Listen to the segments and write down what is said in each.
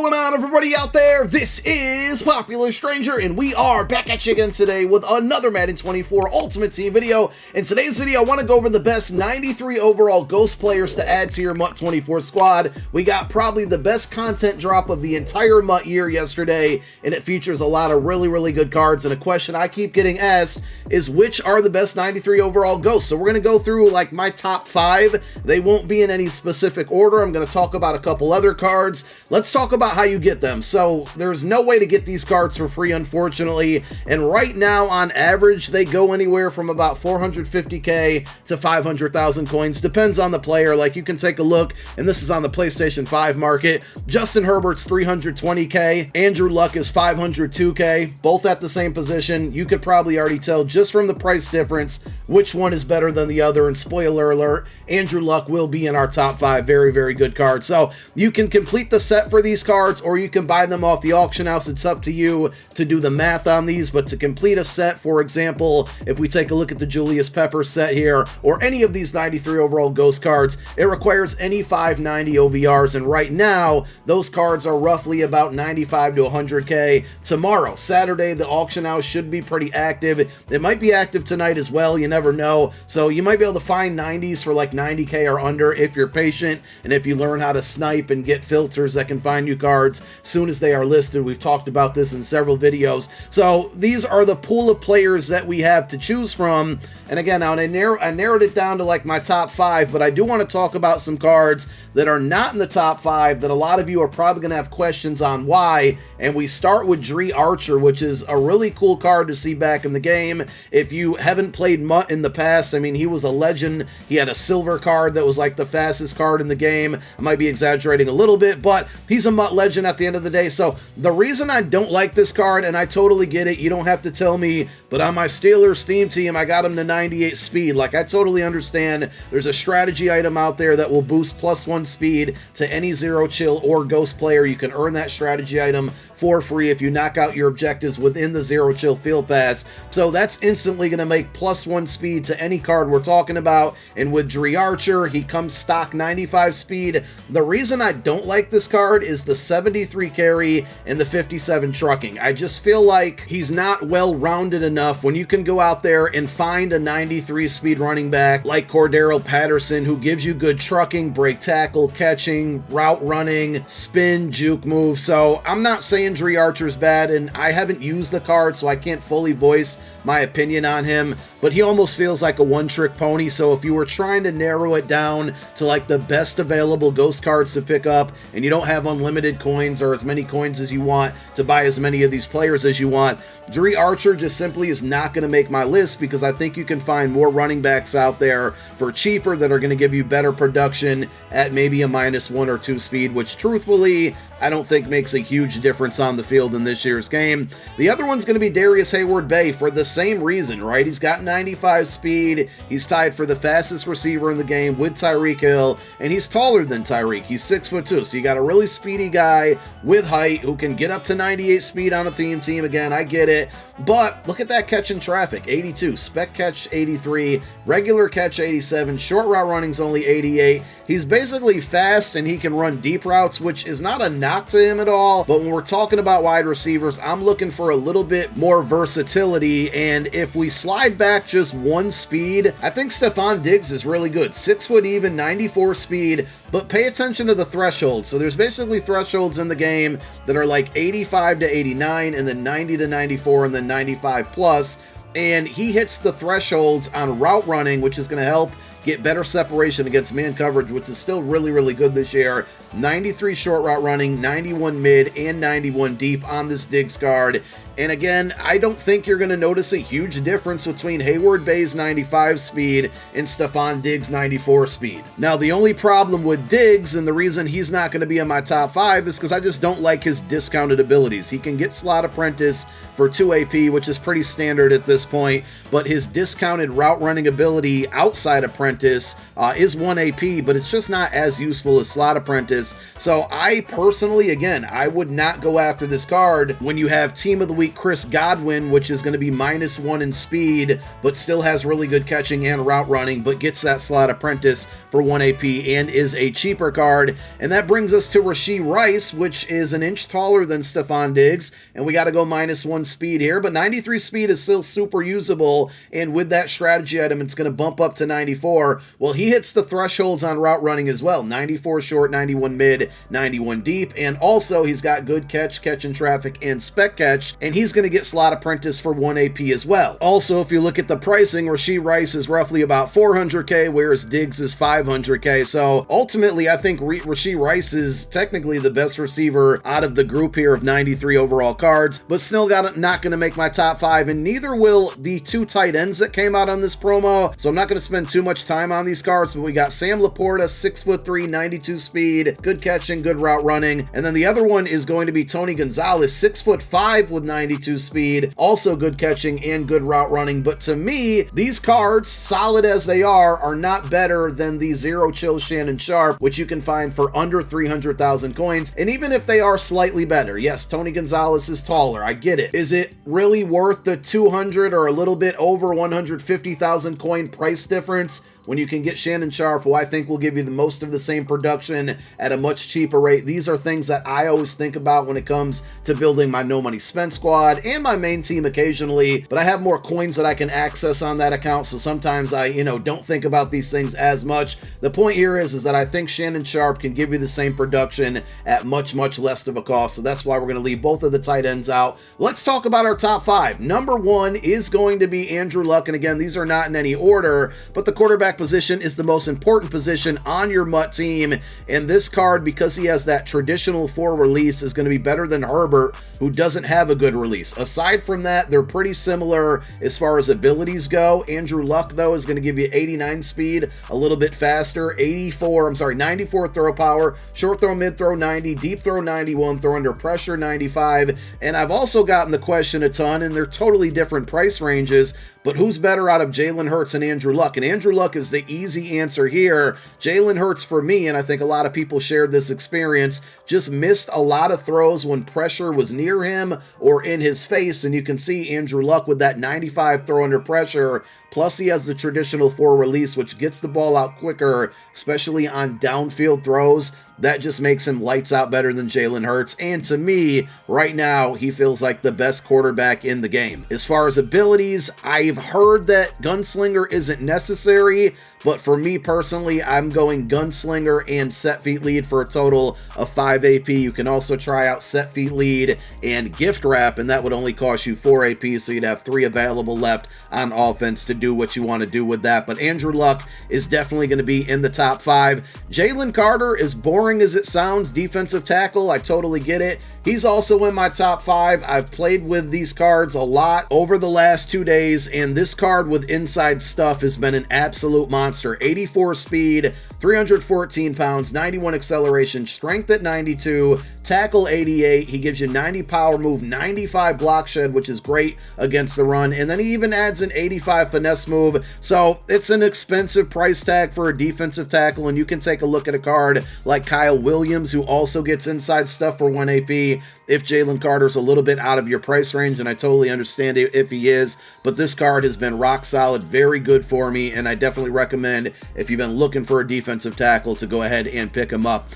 going on, everybody out there? This is Popular Stranger, and we are back at you again today with another Madden 24 Ultimate Team video. In today's video, I want to go over the best 93 overall Ghost players to add to your MUT 24 squad. We got probably the best content drop of the entire MUT year yesterday, and it features a lot of really good cards. And a question I keep getting asked is, which are the best 93 overall Ghosts? So we're going to go through like my top 5. They won't be in any specific order. I'm going to talk about a couple other cards. Let's talk about how you get them. So there's no way to get these cards for free, unfortunately, and right now on average they go anywhere from about 450k to 500,000 coins, depends on the player. Like, you can take a look, and this is on the PlayStation 5 market. Justin Herbert's 320k, Andrew Luck is 502k, both at the same position. You could probably already tell just from the price difference which one is better than the other, and spoiler alert, Andrew Luck will be in our top 5. Very good card. So you can complete the set for these cards, or you can buy them off the auction house. It's up to you to do the math on these, but to complete a set, for example, if we take a look at the Julius Peppers set here, or any of these 93 overall Ghost cards, it requires any 590 OVRs, and right now those cards are roughly about 95 to 100k. Tomorrow, Saturday, the auction house should be pretty active. It might be active tonight as well, you never know. So you might be able to find 90s for like 90k or under if you're patient, and if you learn how to snipe and get filters that can find you cards soon as they are listed. We've talked about this in several videos. So these are the pool of players that we have to choose from. And again, now I narrowed it down to like my top 5, but I do want to talk about some cards that are not in the top 5 that a lot of you are probably going to have questions on why. And we start with Dre Archer, which is a really cool card to see back in the game. If you haven't played MUT in the past, I mean, he was a legend. He had a silver card that was like the fastest card in the game. I might be exaggerating a little bit, but he's a MUT legend at the end of the day. So the reason I don't like this card, and I totally get it, you don't have to tell me, but on my Steelers Steam team, I got him to 98 speed. Like, I totally understand there's a strategy item out there that will boost +1 speed to any Zero Chill or Ghost player. You can earn that strategy item for free if you knock out your objectives within the Zero Chill Field Pass. So that's instantly going to make +1 speed to any card we're talking about. And with Dre Archer, he comes stock 95 speed. The reason I don't like this card is the 73 carry and the 57 trucking. I just feel like he's not well-rounded enough when you can go out there and find a 93 speed running back like Cordarrelle Patterson, who gives you good trucking, break tackle, catching, route running, spin, juke move. So I'm not saying Dre Archer's bad, and I haven't used the card, so I can't fully voice my opinion on him, but he almost feels like a one-trick pony. So if you were trying to narrow it down to like the best available Ghost cards to pick up, and you don't have unlimited coins or as many coins as you want to buy as many of these players as you want, Dre Archer just simply is not going to make my list, because I think you can find more running backs out there for cheaper that are going to give you better production at maybe a -1 or 2 speed, which truthfully I don't think makes a huge difference on the field in this year's game. The other one's going to be Darius Hayward Bay for the same reason, right? He's got 95 speed. He's tied for the fastest receiver in the game with Tyreek Hill, and he's taller than Tyreek. He's 6'2", so you got a really speedy guy with height who can get up to 98 speed on a theme team. Again, I get it, but look at that catch in traffic, 82, spec catch 83, regular catch 87, short route running's only 88. He's basically fast, and he can run deep routes, which is not a knock to him at all. But when we're talking about wide receivers, I'm looking for a little bit more versatility. And if we slide back just 1 speed, I think Stefon Diggs is really good. 6 foot even, 94 speed. But pay attention to the thresholds. So there's basically thresholds in the game that are like 85 to 89, and then 90 to 94, and then 95 plus. And he hits the thresholds on route running, which is going to help get better separation against man coverage, which is still really good this year. 93 short route running, 91 mid, and 91 deep on this Diggs card. And again, I don't think you're going to notice a huge difference between Hayward Bay's 95 speed and Stefon Diggs' 94 speed. Now, the only problem with Diggs, and the reason he's not going to be in my top 5, is because I just don't like his discounted abilities. He can get Slot Apprentice for 2 AP, which is pretty standard at this point, but his discounted route running ability outside Apprentice is 1 AP, but it's just not as useful as Slot Apprentice. Apprentice. So I personally, again, I would not go after this card when you have Team of the Week Chris Godwin, which is going to be -1 in speed, but still has really good catching and route running, but gets that slot apprentice for 1 AP and is a cheaper card. And that brings us to Rashod Rice, which is an inch taller than Stefon Diggs, and we got to go -1 speed here, but 93 speed is still super usable, and with that strategy item, it's going to bump up to 94. Well, he hits the thresholds on route running as well. 94 short, 91 mid, 91 deep, and also he's got good catch in traffic, and spec catch, and he's going to get slot apprentice for 1 AP as well. Also, if you look at the pricing, Rashod Rice is roughly about 400k, whereas Diggs is 500k. So ultimately, I think Rashod Rice is technically the best receiver out of the group here of 93 overall cards, but still not going to make my top 5, and neither will the 2 tight ends that came out on this promo. So I'm not going to spend too much time on these cards, but we got Sam Laporta, 6'3", 92 speed, good catching, good route running. And then the other one is going to be Tony Gonzalez, 6'5" with 92 speed, also good catching and good route running. But to me, these cards, solid as they are not better than the Zero Chill Shannon Sharpe, which you can find for under 300,000 coins. And even if they are slightly better, yes, Tony Gonzalez is taller, I get it. Is it really worth the 200 or a little bit over 150,000 coin price difference when you can get Shannon Sharpe, who I think will give you the most of the same production at a much cheaper rate? These are things that I always think about when it comes to building my no money spent squad and my main team occasionally, but I have more coins that I can access on that account, so sometimes I, don't think about these things as much. The point here is that I think Shannon Sharpe can give you the same production at much less of a cost, so that's why we're going to leave both of the tight ends out. Let's talk about our top 5. Number 1 is going to be Andrew Luck, and again, these are not in any order, but the quarterback position is the most important position on your MUT team, and this card, because he has that traditional 4 release, is going to be better than Herbert, who doesn't have a good release. Aside from that, they're pretty similar as far as abilities go. Andrew Luck, though, is going to give you 89 speed, a little bit faster, 94 throw power, short throw, mid throw 90, deep throw 91, throw under pressure 95, and I've also gotten the question a ton, and they're totally different price ranges, but who's better out of Jalen Hurts and Andrew Luck? And Andrew Luck is the easy answer here. Jalen Hurts, for me, and I think a lot of people shared this experience, just missed a lot of throws when pressure was near him or in his face, and you can see Andrew Luck with that 95 throw under pressure, plus he has the traditional 4 release, which gets the ball out quicker, especially on downfield throws. That just makes him lights out better than Jalen Hurts, and to me, right now, he feels like the best quarterback in the game. As far as abilities, I've heard that Gunslinger isn't necessary, but for me personally, I'm going Gunslinger and Set Feet Lead for a total of 5 AP. You can also try out Set Feet Lead and Gift Wrap, and that would only cost you 4 AP, so you'd have 3 available left on offense to do what you want to do with that. But Andrew Luck is definitely going to be in the top 5. Jaylen Carter, as boring as it sounds, defensive tackle, I totally get it. He's also in my top 5. I've played with these cards a lot over the last 2 days, and this card with inside stuff has been an absolute monster. 84 speed, 314 pounds, 91 acceleration, strength at 92, tackle 88. He gives you 90 power move, 95 block shed, which is great against the run, and then he even adds an 85 finesse move. So it's an expensive price tag for a defensive tackle, and you can take a look at a card like Kyle Williams, who also gets inside stuff for 1 AP. If Jaylen Carter's a little bit out of your price range, and I totally understand it if he is, but this card has been rock solid, very good for me, and I definitely recommend, if you've been looking for a defensive tackle, to go ahead and pick him up.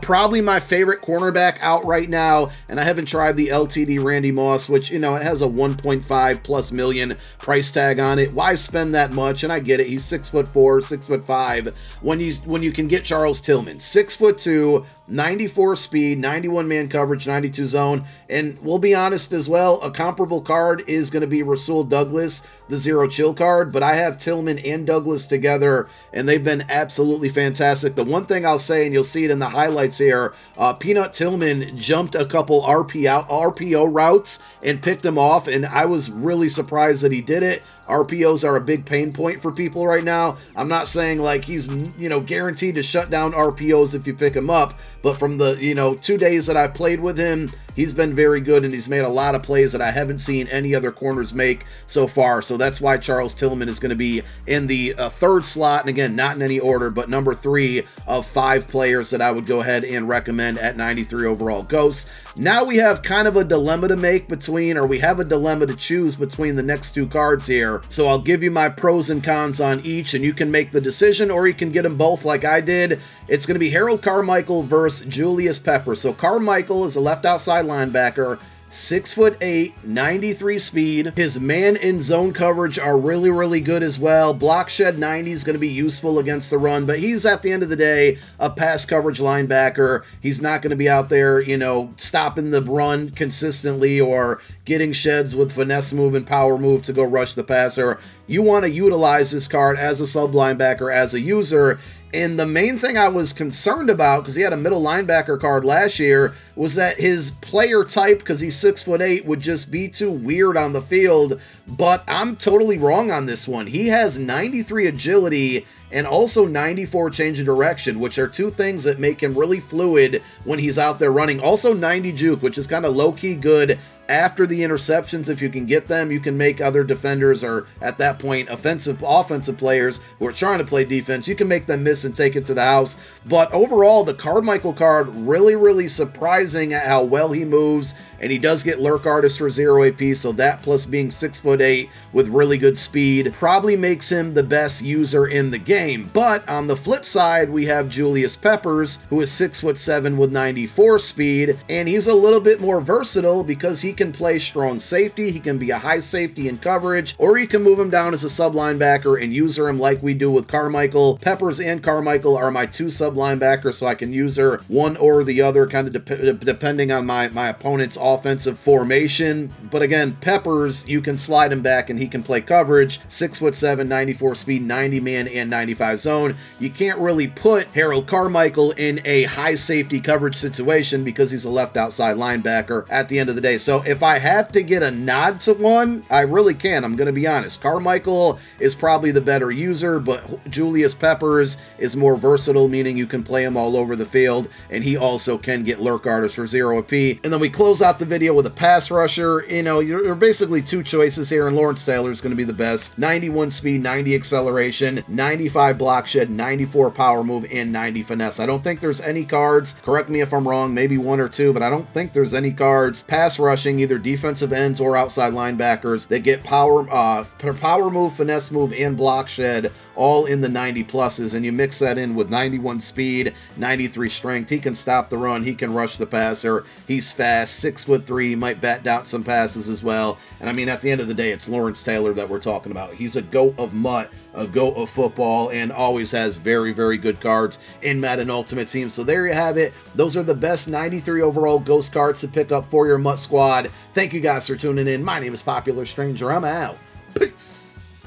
Probably my favorite cornerback out right now, and I haven't tried the LTD Randy Moss, which, it has a 1.5+ million price tag on it. Why spend that much? And I get it, he's 6'4", 6'5", when you can get Charles Tillman, 6'2", 94 speed, 91 man coverage, 92 zone, and we'll be honest as well, a comparable card is going to be Rasul Douglas, the Zero Chill card, but I have Tillman and Douglas together, and they've been absolutely fantastic. The one thing I'll say, and you'll see it in the highlights here, Peanut Tillman jumped a couple RPO routes and picked them off, and I was really surprised that he did it. RPOs are a big pain point for people right now. I'm not saying like he's, guaranteed to shut down RPOs if you pick him up, but from the, 2 days that I've played with him, he's been very good, and he's made a lot of plays that I haven't seen any other corners make so far. So that's why Charles Tillman is going to be in the third slot, and again, not in any order, but number 3 of 5 players that I would go ahead and recommend at 93 overall ghosts. Now we have kind of a dilemma to make between, or we have a dilemma to choose between the next 2 cards here. So I'll give you my pros and cons on each, and you can make the decision, or you can get them both like I did. It's going to be Harold Carmichael versus Julius Peppers. So Carmichael is a left outside linebacker, 6'8", 93 speed. His man and zone coverage are really, really good as well. Block shed 90 is going to be useful against the run, but he's, at the end of the day, a pass coverage linebacker. He's not going to be out there, you know, stopping the run consistently or getting sheds with finesse move and power move to go rush the passer. You want to utilize this card as a sub linebacker, as a user. And the main thing I was concerned about, because he had a middle linebacker card last year, was that his player type, because he's 6'8", would just be too weird on the field. But I'm totally wrong on this one. He has 93 agility and also 94 change of direction, which are 2 things that make him really fluid when he's out there running. Also 90 juke, which is kind of low-key good after the interceptions. If you can get them, you can make other defenders, or at that point offensive players who are trying to play defense, you can make them miss and take it to the house. But overall, the Carmichael card, really, really surprising at how well he moves, and he does get lurk artist for 0 AP, so that plus being 6'8" with really good speed probably makes him the best user in the game. But on the flip side, we have Julius Peppers, who is 6'7" with 94 speed, and he's a little bit more versatile because he can play strong safety, he can be a high safety in coverage, or you can move him down as a sub linebacker and user him like we do with Carmichael. Peppers and Carmichael are my 2 sub linebackers, so I can user one or the other, kind of depending on my opponent's offensive formation. But again, Peppers, you can slide him back and he can play coverage, 6'7", 94 speed, 90 man and 95 zone. You can't really put Harold Carmichael in a high safety coverage situation because he's a left outside linebacker at the end of the day. So if I have to get a nod to one, I really can. I'm going to be honest. Carmichael is probably the better user, but Julius Peppers is more versatile, meaning you can play him all over the field, and he also can get lurk artists for 0 AP. And then we close out the video with a pass rusher. You know, you're basically 2 choices here, and Lawrence Taylor is going to be the best. 91 speed, 90 acceleration, 95 block shed, 94 power move, and 90 finesse. I don't think there's any cards, correct me if I'm wrong, maybe 1 or 2, but I don't think there's any cards pass rushing, either defensive ends or outside linebackers, that get power move, finesse move, and block shed all in the 90 pluses, and you mix that in with 91 speed, 93 strength. He can stop the run, he can rush the passer, he's fast, 6'3", might bat down some passes as well. And I mean, at the end of the day, it's Lawrence Taylor that we're talking about. He's a GOAT of MUT, a GOAT of football, and always has very, very good cards in Madden Ultimate Team. So there you have it. Those are the best 93 overall Ghost cards to pick up for your MUT squad. Thank you guys for tuning in. My name is Popular Stranger. I'm out. Peace.